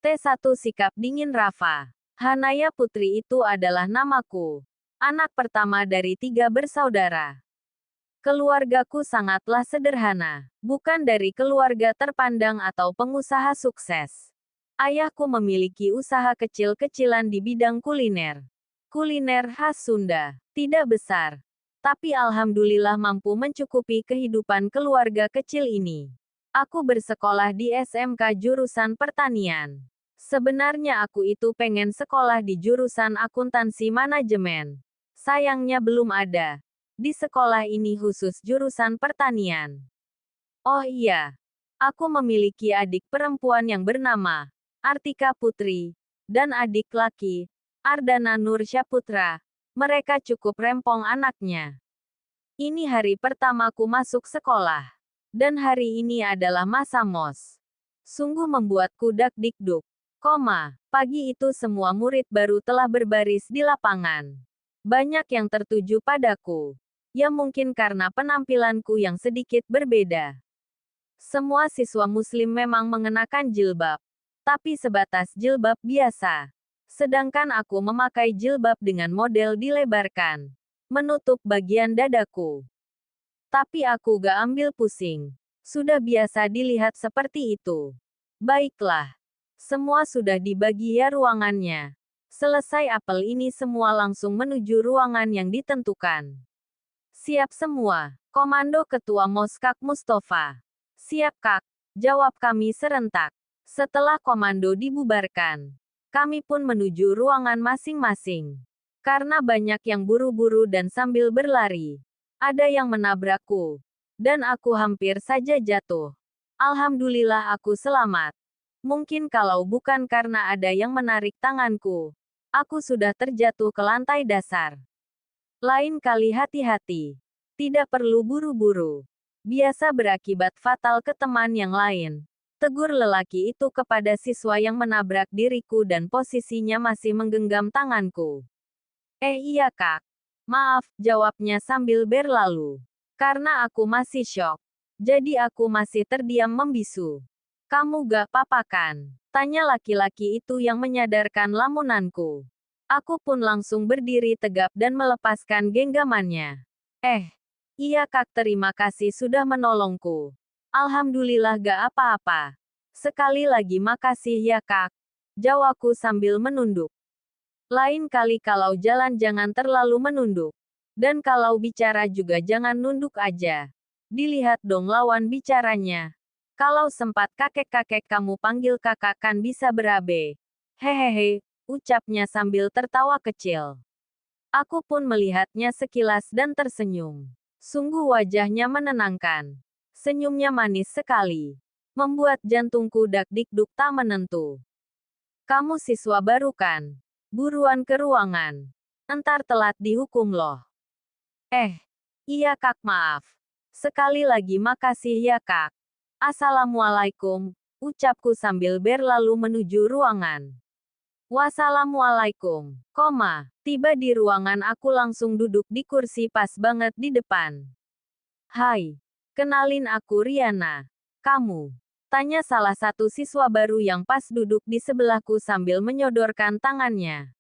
T1 Sikap dingin Rafa. Hanaya Putri itu adalah namaku. Anak pertama dari 3 bersaudara. Keluargaku sangatlah sederhana. Bukan dari keluarga terpandang atau pengusaha sukses. Ayahku memiliki usaha kecil-kecilan di bidang kuliner. Kuliner khas Sunda. Tidak besar. Tapi alhamdulillah mampu mencukupi kehidupan keluarga kecil ini. Aku bersekolah di SMK jurusan pertanian. Sebenarnya aku itu pengen sekolah di jurusan akuntansi manajemen. Sayangnya belum ada. Di sekolah ini khusus jurusan pertanian. Oh iya. Aku memiliki adik perempuan yang bernama Artika Putri. Dan adik laki, Ardana Nur Syaputra. Mereka cukup rempong anaknya. Ini hari pertamaku masuk sekolah. Dan hari ini adalah masa MOS. Sungguh membuatku dak-dikduk. Pagi itu semua murid baru telah berbaris di lapangan. Banyak yang tertuju padaku. Ya mungkin karena penampilanku yang sedikit berbeda. Semua siswa muslim memang mengenakan jilbab. Tapi sebatas jilbab biasa. Sedangkan aku memakai jilbab dengan model dilebarkan. Menutup bagian dadaku. Tapi aku gak ambil pusing. Sudah biasa dilihat seperti itu. Baiklah. Semua sudah dibagi ya ruangannya. Selesai apel ini semua langsung menuju ruangan yang ditentukan. Siap semua. Komando Ketua MOS Kak Mustafa. Siap Kak. Jawab kami serentak. Setelah komando dibubarkan. Kami pun menuju ruangan masing-masing. Karena banyak yang buru-buru dan sambil berlari. Ada yang menabrakku. Dan aku hampir saja jatuh. Alhamdulillah aku selamat. Mungkin kalau bukan karena ada yang menarik tanganku. Aku sudah terjatuh ke lantai dasar. Lain kali hati-hati. Tidak perlu buru-buru. Biasa berakibat fatal ke teman yang lain. Tegur lelaki itu kepada siswa yang menabrak diriku dan posisinya masih menggenggam tanganku. Iya Kak. Maaf, jawabnya sambil berlalu. Karena aku masih syok. Jadi aku masih terdiam membisu. Kamu gak apa-apa kan? Tanya laki-laki itu yang menyadarkan lamunanku. Aku pun langsung berdiri tegap dan melepaskan genggamannya. Iya Kak, terima kasih sudah menolongku. Alhamdulillah gak apa-apa. Sekali lagi makasih ya Kak. Jawabku sambil menunduk. Lain kali kalau jalan jangan terlalu menunduk. Dan kalau bicara juga jangan nunduk aja. Dilihat dong lawan bicaranya. Kalau sempat kakek-kakek kamu panggil kakak kan bisa berabe. Hehehe, ucapnya sambil tertawa kecil. Aku pun melihatnya sekilas dan tersenyum. Sungguh wajahnya menenangkan. Senyumnya manis sekali. Membuat jantungku dak-dikduk tak menentu. Kamu siswa baru kan? Buruan ke ruangan. Entar telat dihukum loh. Iya Kak, maaf. Sekali lagi makasih ya Kak. Assalamualaikum, ucapku sambil berlalu menuju ruangan. Wassalamualaikum, tiba di ruangan aku langsung duduk di kursi pas banget di depan. Hai, kenalin aku Riana. Kamu? Tanya salah satu siswa baru yang pas duduk di sebelahku sambil menyodorkan tangannya.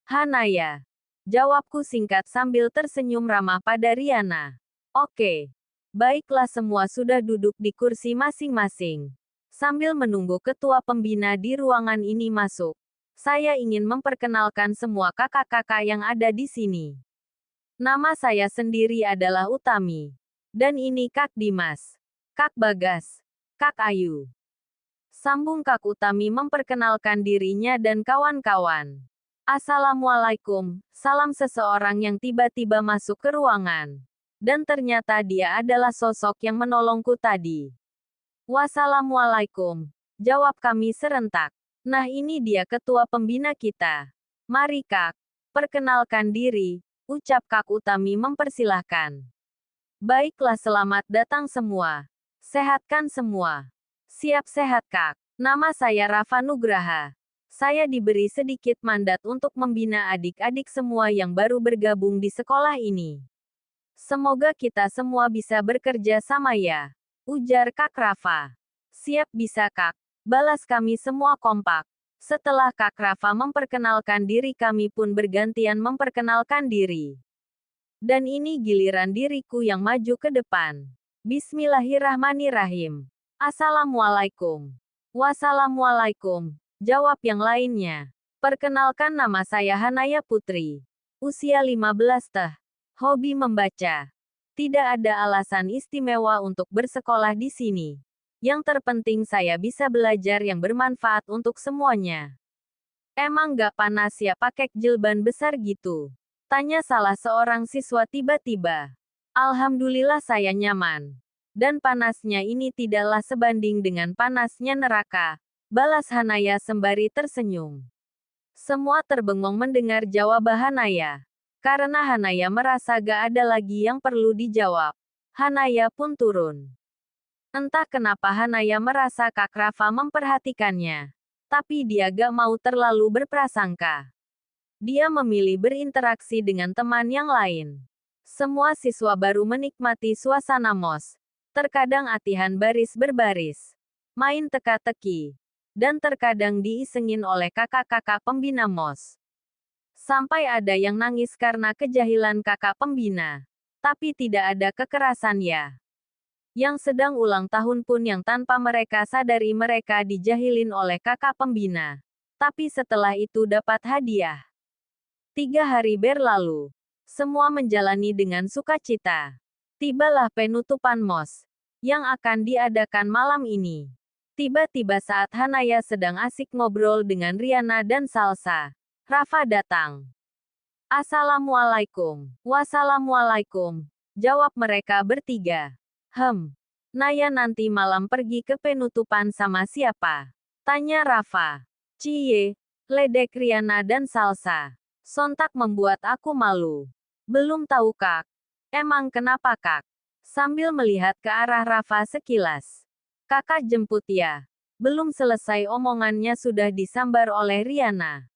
Hanaya. Jawabku singkat sambil tersenyum ramah pada Riana. Oke. Baiklah, semua sudah duduk di kursi masing-masing. Sambil menunggu ketua pembina di ruangan ini masuk. Saya ingin memperkenalkan semua kakak-kakak yang ada di sini. Nama saya sendiri adalah Utami. Dan ini Kak Dimas. Kak Bagas. Kak Ayu. Sambung Kak Utami memperkenalkan dirinya dan kawan-kawan. Assalamualaikum, salam seseorang yang tiba-tiba masuk ke ruangan. Dan ternyata dia adalah sosok yang menolongku tadi. Wassalamualaikum, jawab kami serentak. Nah, ini dia ketua pembina kita. Mari Kak, perkenalkan diri, ucap Kak Utami mempersilahkan. Baiklah, selamat datang semua. Sehatkan semua. Siap sehat Kak. Nama saya Rafa Nugraha. Saya diberi sedikit mandat untuk membina adik-adik semua yang baru bergabung di sekolah ini. Semoga kita semua bisa bekerja sama ya. Ujar Kak Rafa. Siap bisa Kak. Balas kami semua kompak. Setelah Kak Rafa memperkenalkan diri, kami pun bergantian memperkenalkan diri. Dan ini giliran diriku yang maju ke depan. Bismillahirrahmanirrahim. Assalamualaikum. Wassalamualaikum. Jawab yang lainnya. Perkenalkan, nama saya Hanaya Putri. Usia 15 tahun. Hobi membaca. Tidak ada alasan istimewa untuk bersekolah di sini. Yang terpenting saya bisa belajar yang bermanfaat untuk semuanya. Emang gak panas ya pakai jilban besar gitu? Tanya salah seorang siswa tiba-tiba. Alhamdulillah saya nyaman. Dan panasnya ini tidaklah sebanding dengan panasnya neraka. Balas Hanaya sembari tersenyum. Semua terbengong mendengar jawaban Hanaya. Karena Hanaya merasa gak ada lagi yang perlu dijawab. Hanaya pun turun. Entah kenapa Hanaya merasa Kak Rafa memperhatikannya. Tapi dia gak mau terlalu berprasangka. Dia memilih berinteraksi dengan teman yang lain. Semua siswa baru menikmati suasana MOS. Terkadang atihan baris berbaris. Main teka-teki. Dan terkadang diisengin oleh kakak-kakak pembina MOS. Sampai ada yang nangis karena kejahilan kakak pembina. Tapi tidak ada kekerasan ya. Yang sedang ulang tahun pun yang tanpa mereka sadari mereka dijahilin oleh kakak pembina. Tapi setelah itu dapat hadiah. 3 hari berlalu. Semua menjalani dengan sukacita. Tibalah penutupan MOS. Yang akan diadakan malam ini. Tiba-tiba saat Hanaya sedang asik ngobrol dengan Riana dan Salsa. Rafa datang. Assalamualaikum. Wassalamualaikum. Jawab mereka bertiga. Naya nanti malam pergi ke penutupan sama siapa? Tanya Rafa. Cie, ledek Riana dan Salsa. Sontak membuat aku malu. Belum tahu Kak. Emang kenapa Kak? Sambil melihat ke arah Rafa sekilas. Kakak jemput ya. Belum selesai omongannya sudah disambar oleh Riana.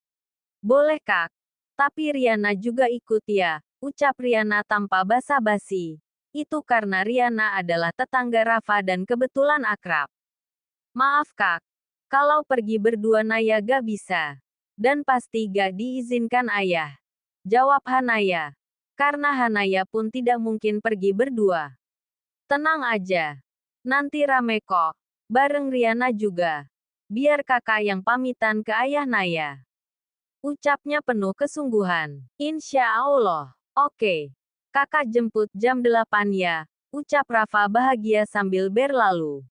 Boleh Kak. Tapi Riana juga ikut ya, ucap Riana tanpa basa-basi. Itu karena Riana adalah tetangga Rafa dan kebetulan akrab. Maaf Kak. Kalau pergi berdua Naya gak bisa. Dan pasti gak diizinkan ayah. Jawab Hanaya. Karena Hanaya pun tidak mungkin pergi berdua. Tenang aja. Nanti rame kok. Bareng Riana juga. Biar kakak yang pamitan ke ayah Naya. Ucapnya penuh kesungguhan. Insya Allah. Oke. Kakak jemput jam 8 ya. Ucap Rafa bahagia sambil berlalu.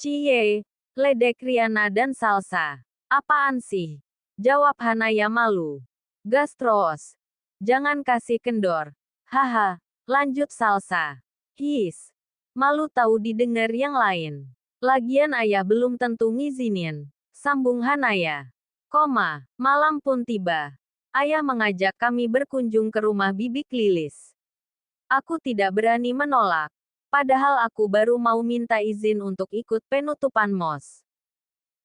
Cie. Ledek Riana dan Salsa. Apaan sih? Jawab Hanaya malu. Gas terus. Jangan kasih kendor. Haha. Lanjut Salsa. His. Malu tahu didengar yang lain. Lagian ayah belum tentu ngizinin. Sambung Hanaya. Malam pun tiba. Ayah mengajak kami berkunjung ke rumah Bibik Lilis. Aku tidak berani menolak. Padahal aku baru mau minta izin untuk ikut penutupan MOS.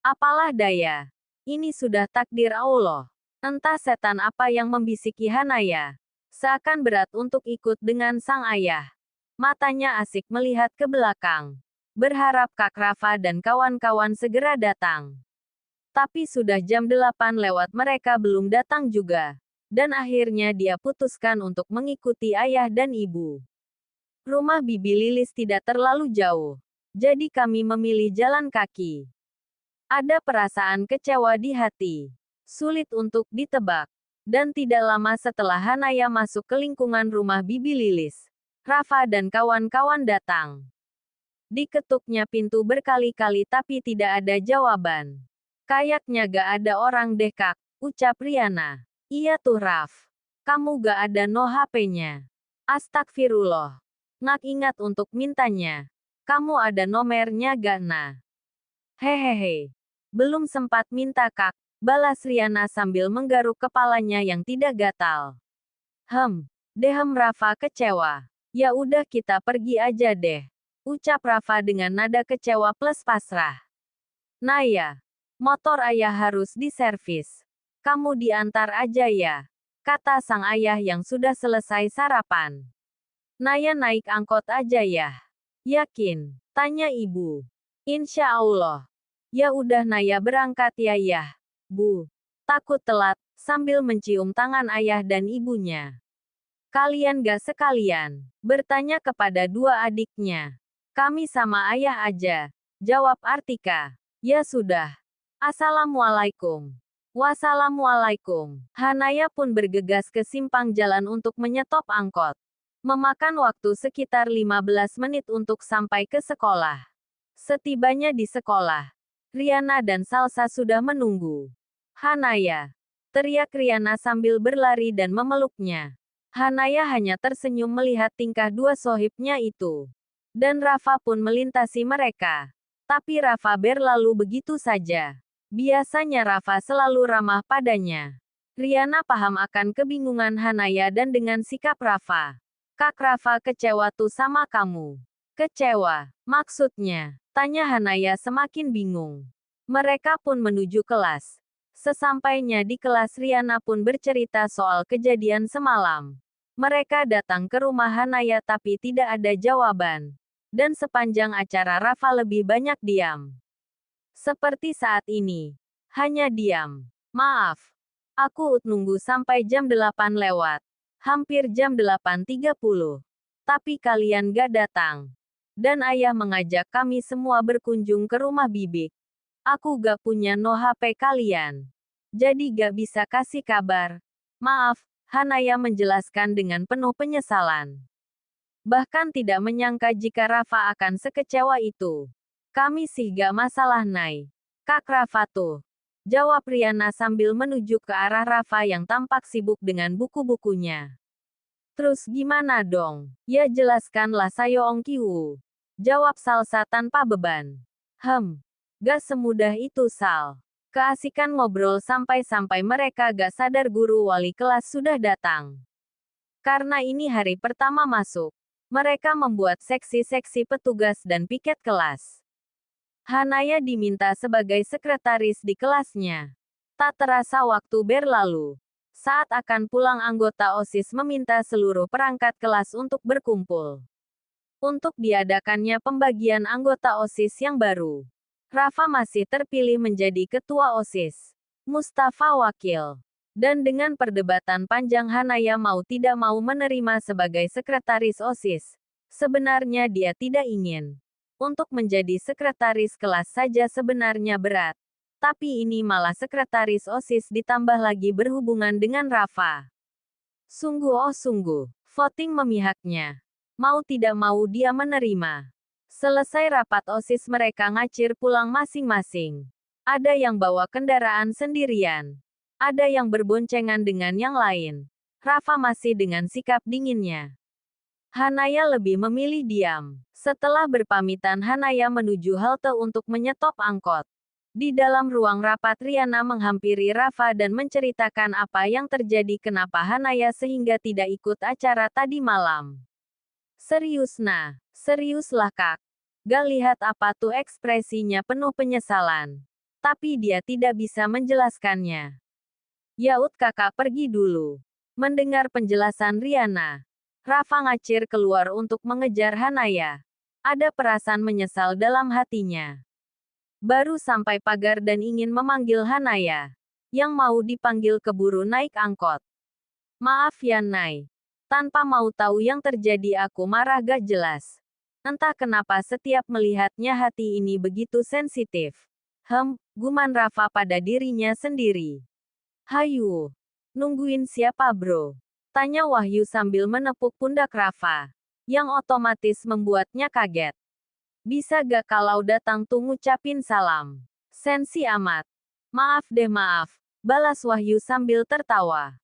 Apalah daya. Ini sudah takdir Allah. Entah setan apa yang membisiki Hanaya. Seakan berat untuk ikut dengan sang ayah. Matanya asik melihat ke belakang. Berharap Kak Rafa dan kawan-kawan segera datang. Tapi sudah jam 8 lewat mereka belum datang juga. Dan akhirnya dia putuskan untuk mengikuti ayah dan ibu. Rumah Bibi Lilis tidak terlalu jauh. Jadi kami memilih jalan kaki. Ada perasaan kecewa di hati. Sulit untuk ditebak. Dan tidak lama setelah Hanaya masuk ke lingkungan rumah Bibi Lilis, Rafa dan kawan-kawan datang. Diketuknya pintu berkali-kali tapi tidak ada jawaban. Kayaknya gak ada orang deh Kak, ucap Riana. Iya tuh Raf. Kamu gak ada no HP-nya. Astagfirullah. Ngak ingat untuk mintanya. Kamu ada nomernya gak nah? Hehehe. Belum sempat minta Kak, balas Riana sambil menggaruk kepalanya yang tidak gatal. Dehem Rafa kecewa. Ya udah kita pergi aja deh. Ucap Rafa dengan nada kecewa plus pasrah. Naya. Motor ayah harus diservis. Kamu diantar aja ya. Kata sang ayah yang sudah selesai sarapan. Naya naik angkot aja ya. Yakin? Tanya ibu. Insya Allah. Ya udah Naya berangkat ya. Bu. Takut telat, sambil mencium tangan ayah dan ibunya. Kalian gak sekalian? Bertanya kepada dua adiknya. Kami sama ayah aja. Jawab Artika. Ya sudah. Assalamualaikum. Wassalamualaikum. Hanaya pun bergegas ke simpang jalan untuk menyetop angkot. Memakan waktu sekitar 15 menit untuk sampai ke sekolah. Setibanya di sekolah, Riana dan Salsa sudah menunggu. Hanaya, teriak Riana sambil berlari dan memeluknya. Hanaya hanya tersenyum melihat tingkah dua sohibnya itu. Dan Rafa pun melintasi mereka. Tapi Rafa berlalu begitu saja. Biasanya Rafa selalu ramah padanya. Riana paham akan kebingungan Hanaya dan dengan sikap Rafa. Kak Rafa kecewa tuh sama kamu. Kecewa, maksudnya? Tanya Hanaya semakin bingung. Mereka pun menuju kelas. Sesampainya di kelas Riana pun bercerita soal kejadian semalam. Mereka datang ke rumah Hanaya tapi tidak ada jawaban. Dan sepanjang acara Rafa lebih banyak diam. Seperti saat ini. Hanya diam. Maaf. Aku nunggu sampai jam 8 lewat. Hampir jam 8.30. Tapi kalian gak datang. Dan ayah mengajak kami semua berkunjung ke rumah Bibik. Aku gak punya no HP kalian. Jadi gak bisa kasih kabar. Maaf, Hanaya menjelaskan dengan penuh penyesalan. Bahkan tidak menyangka jika Rafa akan sekecewa itu. Kami sih gak masalah Nay. Kak Rafa tuh. Jawab Riana sambil menuju ke arah Rafa yang tampak sibuk dengan buku-bukunya. Terus gimana dong? Ya jelaskanlah Sayoong Kiwu. Jawab Salsa tanpa beban. Gak semudah itu Sal. Keasikan ngobrol sampai-sampai mereka gak sadar guru wali kelas sudah datang. Karena ini hari pertama masuk, mereka membuat seksi-seksi petugas dan piket kelas. Hanaya diminta sebagai sekretaris di kelasnya. Tak terasa waktu berlalu. Saat akan pulang anggota OSIS meminta seluruh perangkat kelas untuk berkumpul. Untuk diadakannya pembagian anggota OSIS yang baru. Rafa masih terpilih menjadi ketua OSIS. Mustafa wakil. Dan dengan perdebatan panjang Hanaya mau tidak mau menerima sebagai sekretaris OSIS. Sebenarnya dia tidak ingin. Untuk menjadi sekretaris kelas saja sebenarnya berat. Tapi ini malah sekretaris OSIS ditambah lagi berhubungan dengan Rafa. Sungguh, voting memihaknya. Mau tidak mau dia menerima. Selesai rapat OSIS mereka ngacir pulang masing-masing. Ada yang bawa kendaraan sendirian. Ada yang berboncengan dengan yang lain. Rafa masih dengan sikap dinginnya. Hanaya lebih memilih diam. Setelah berpamitan Hanaya menuju halte untuk menyetop angkot. Di dalam ruang rapat Riana menghampiri Rafa dan menceritakan apa yang terjadi kenapa Hanaya sehingga tidak ikut acara tadi malam. Seriuslah kak. Gak lihat apa tuh ekspresinya penuh penyesalan. Tapi dia tidak bisa menjelaskannya. Yaud kakak pergi dulu. Mendengar penjelasan Riana, Rafa ngacir keluar untuk mengejar Hanaya. Ada perasaan menyesal dalam hatinya. Baru sampai pagar dan ingin memanggil Hanaya. Yang mau dipanggil keburu naik angkot. Maaf ya Nay. Tanpa mau tahu yang terjadi aku marah gak jelas. Entah kenapa setiap melihatnya hati ini begitu sensitif. Guman Rafa pada dirinya sendiri. Hayu. Nungguin siapa bro? Tanya Wahyu sambil menepuk pundak Rafa. Yang otomatis membuatnya kaget. Bisa gak kalau datang tuh ngucapin salam? Sensi amat. Maaf deh maaf. Balas Wahyu sambil tertawa.